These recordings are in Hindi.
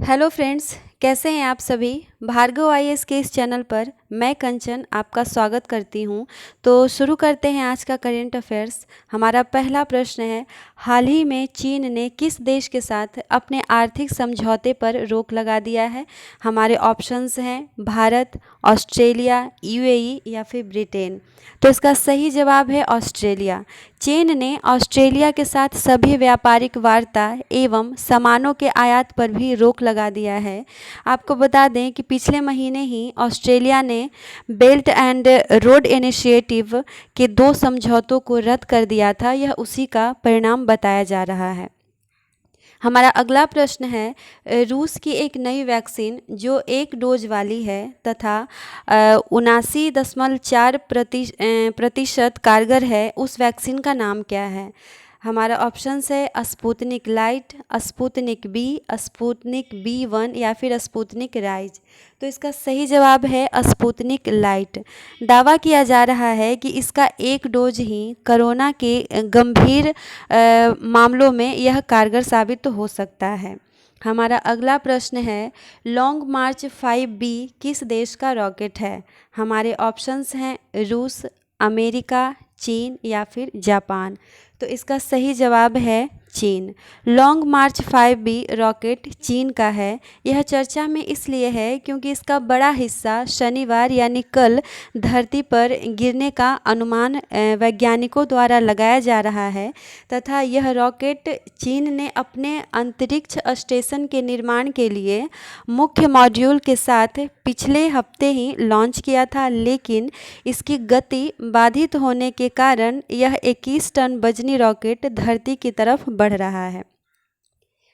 हेलो फ्रेंड्स, कैसे हैं आप सभी। भार्गव आईएएस के इस चैनल पर मैं कंचन आपका स्वागत करती हूं। तो शुरू करते हैं आज का करेंट अफेयर्स। हमारा पहला प्रश्न है, हाल ही में चीन ने किस देश के साथ अपने आर्थिक समझौते पर रोक लगा दिया है। हमारे ऑप्शंस हैं भारत, ऑस्ट्रेलिया, यूएई या फिर ब्रिटेन। तो इसका सही जवाब है ऑस्ट्रेलिया। चीन ने ऑस्ट्रेलिया के साथ सभी व्यापारिक वार्ता एवं सामानों के आयात पर भी रोक लगा दिया है। आपको बता दें कि पिछले महीने ही ऑस्ट्रेलिया ने बेल्ट एंड रोड इनिशिएटिव के 2 समझौतों को रद्द कर दिया था। यह उसी का परिणाम बताया जा रहा है। हमारा अगला प्रश्न है, रूस की एक नई वैक्सीन जो 1 डोज वाली है तथा 79.4 प्रतिशत कारगर है, उस वैक्सीन का नाम क्या है। हमारा ऑप्शंस है Sputnik Light, Sputnik V, Sputnik V 1 या फिर स्पुतनिक राइज। तो इसका सही जवाब है स्पुतनिक लाइट। दावा किया जा रहा है कि इसका 1 डोज ही कोरोना के गंभीर मामलों में यह कारगर साबित हो सकता है। हमारा अगला प्रश्न है, लॉन्ग मार्च 5B किस देश का रॉकेट है। हमारे ऑप्शंस हैं रूस, अमेरिका, चीन या फिर जापान। तो इसका सही जवाब है चीन। लॉन्ग मार्च 5B रॉकेट चीन का है। यह चर्चा में इसलिए है क्योंकि इसका बड़ा हिस्सा शनिवार यानी कल धरती पर गिरने का अनुमान वैज्ञानिकों द्वारा लगाया जा रहा है तथा यह रॉकेट चीन ने अपने अंतरिक्ष स्टेशन के निर्माण के लिए मुख्य मॉड्यूल के साथ पिछले हफ्ते ही लॉन्च किया था, लेकिन इसकी गति बाधित होने के कारण यह 21 टन वजनी रॉकेट धरती की तरफ बढ़ रहा है।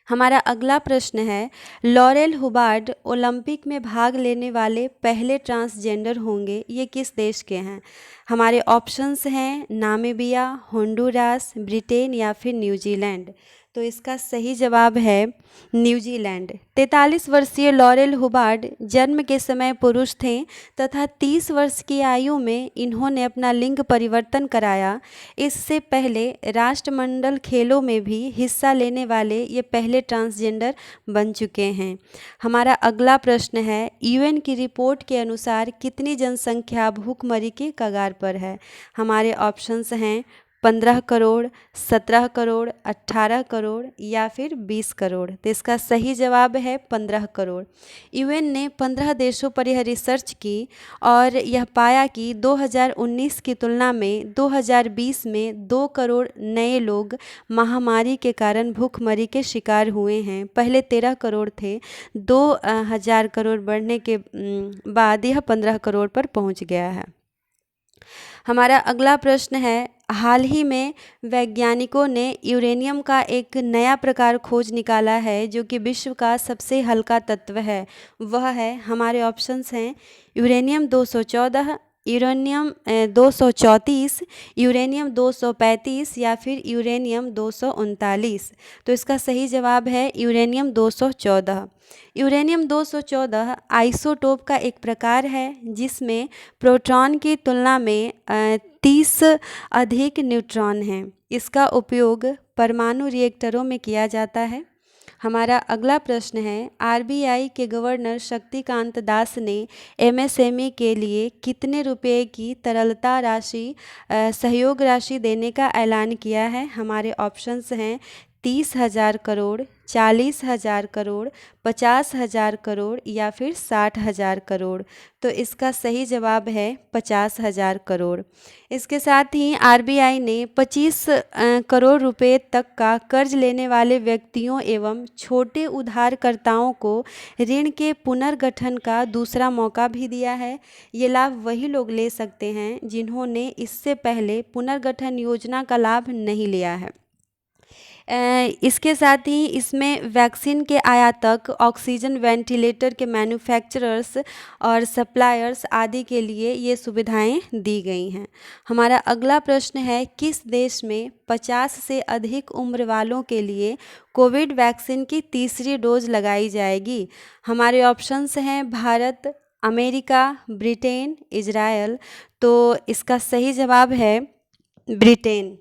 हमारा अगला प्रश्न है, लॉरेल हुबार्ड ओलंपिक में भाग लेने वाले पहले ट्रांसजेंडर होंगे, ये किस देश के हैं। हमारे ऑप्शंस हैं नामीबिया, होंडुरास, ब्रिटेन या फिर न्यूजीलैंड। तो इसका सही जवाब है न्यूजीलैंड। 43 वर्षीय लॉरेल हुबार्ड जन्म के समय पुरुष थे तथा 30 वर्ष की आयु में इन्होंने अपना लिंग परिवर्तन कराया। इससे पहले राष्ट्रमंडल खेलों में भी हिस्सा लेने वाले ये पहले ट्रांसजेंडर बन चुके हैं। हमारा अगला प्रश्न है, यूएन की रिपोर्ट के अनुसार कितनी जनसंख्या भूखमरी के कगार पर है। हमारे ऑप्शंस हैं 15 करोड़, 17 करोड़, 18 करोड़ या फिर 20 करोड़। तो इसका सही जवाब है 15 करोड़। यूएन ने 15 देशों पर यह रिसर्च की और यह पाया कि 2019 की तुलना में 2020 में 2 करोड़ नए लोग महामारी के कारण भूखमरी के शिकार हुए हैं। पहले 13 करोड़ थे, 2000 करोड़ बढ़ने के बाद यह 15 करोड़ पर पहुंच गया है। हमारा अगला प्रश्न है, हाल ही में वैज्ञानिकों ने यूरेनियम का एक नया प्रकार खोज निकाला है जो कि विश्व का सबसे हल्का तत्व है। वह है, हमारे ऑप्शंस हैं यूरेनियम 214, यूरेनियम 234, यूरेनियम 235 या फिर यूरेनियम 239। तो इसका सही जवाब है यूरेनियम 214। यूरेनियम 214 आइसोटोप का एक प्रकार है जिसमें प्रोटॉन की तुलना में 30 अधिक न्यूट्रॉन हैं। इसका उपयोग परमाणु रिएक्टरों में किया जाता है। हमारा अगला प्रश्न है, आरबीआई के गवर्नर शक्तिकांत दास ने एमएसएमई के लिए कितने रुपए की तरलता राशि सहयोग राशि देने का ऐलान किया है। हमारे ऑप्शंस हैं 30,000 करोड़, 40,000 करोड़, 50,000 करोड़ या फिर 60,000 करोड़। तो इसका सही जवाब है 50,000 करोड़। इसके साथ ही आरबीआई ने 25 करोड़ रुपए तक का कर्ज लेने वाले व्यक्तियों एवं छोटे उधारकर्ताओं को ऋण के पुनर्गठन का दूसरा मौका भी दिया है। ये लाभ वही लोग ले सकते हैं जिन्होंने इससे पहले पुनर्गठन योजना का लाभ नहीं लिया है। इसके साथ ही इसमें वैक्सीन के आयातक, ऑक्सीजन वेंटिलेटर के मैन्युफैक्चरर्स और सप्लायर्स आदि के लिए ये सुविधाएं दी गई हैं। हमारा अगला प्रश्न है, किस देश में 50 से अधिक उम्र वालों के लिए कोविड वैक्सीन की तीसरी डोज लगाई जाएगी। हमारे ऑप्शंस हैं भारत, अमेरिका, ब्रिटेन, इजराइल। तो इसका सही जवाब है ब्रिटेन।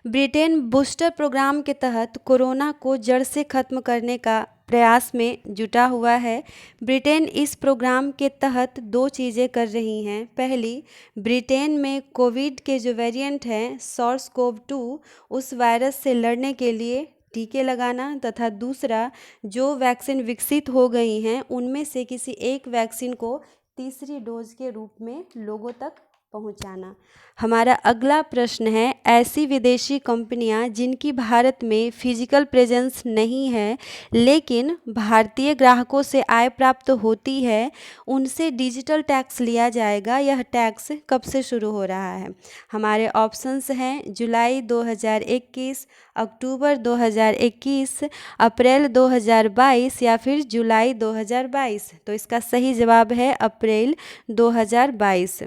ब्रिटेन बूस्टर प्रोग्राम के तहत कोरोना को जड़ से खत्म करने का प्रयास में जुटा हुआ है। ब्रिटेन इस प्रोग्राम के तहत दो चीज़ें कर रही हैं। पहली, ब्रिटेन में कोविड के जो वेरिएंट हैं SARS-CoV-2 उस वायरस से लड़ने के लिए टीके लगाना, तथा दूसरा, जो वैक्सीन विकसित हो गई हैं उनमें से किसी एक वैक्सीन को तीसरी डोज के रूप में लोगों तक पहुंचाना। हमारा अगला प्रश्न है, ऐसी विदेशी कंपनियां जिनकी भारत में फिजिकल प्रेजेंस नहीं है लेकिन भारतीय ग्राहकों से आय प्राप्त होती है, उनसे डिजिटल टैक्स लिया जाएगा। यह टैक्स कब से शुरू हो रहा है? हमारे ऑप्शंस हैं जुलाई 2021, अक्टूबर 2021, अप्रैल 2022 या फिर जुलाई 2022। तो इसका सही जवाब है अप्रैल 2022।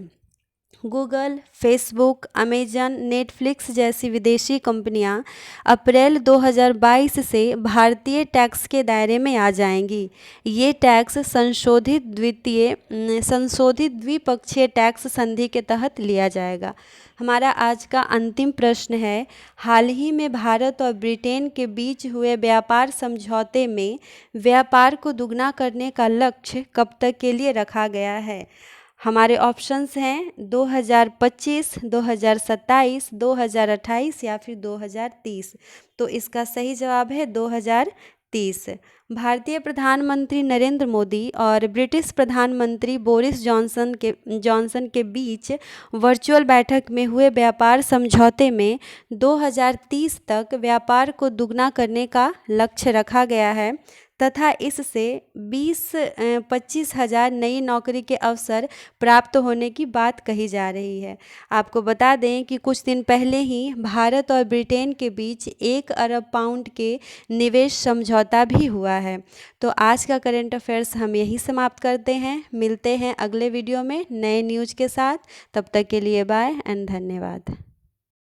गूगल, फेसबुक, अमेजन, नेटफ्लिक्स जैसी विदेशी कंपनियां अप्रैल 2022 से भारतीय टैक्स के दायरे में आ जाएंगी। ये टैक्स संशोधित द्विपक्षीय टैक्स संधि के तहत लिया जाएगा। हमारा आज का अंतिम प्रश्न है, हाल ही में भारत और ब्रिटेन के बीच हुए व्यापार समझौते में व्यापार को दुगना करने का लक्ष्य कब तक के लिए रखा गया है? हमारे ऑप्शंस हैं 2025, 2027, 2028 या फिर 2030। तो इसका सही जवाब है 2030। भारतीय प्रधानमंत्री नरेंद्र मोदी और ब्रिटिश प्रधानमंत्री बोरिस जॉनसन के बीच वर्चुअल बैठक में हुए व्यापार समझौते में 2030 तक व्यापार को दुगना करने का लक्ष्य रखा गया है, तथा इससे 25 हज़ार नई नौकरी के अवसर प्राप्त होने की बात कही जा रही है। आपको बता दें कि कुछ दिन पहले ही भारत और ब्रिटेन के बीच 1 अरब पाउंड के निवेश समझौता भी हुआ है। तो आज का करंट अफेयर्स हम यही समाप्त करते हैं। मिलते हैं अगले वीडियो में नए न्यूज़ के साथ। तब तक के लिए बाय एंड धन्यवाद।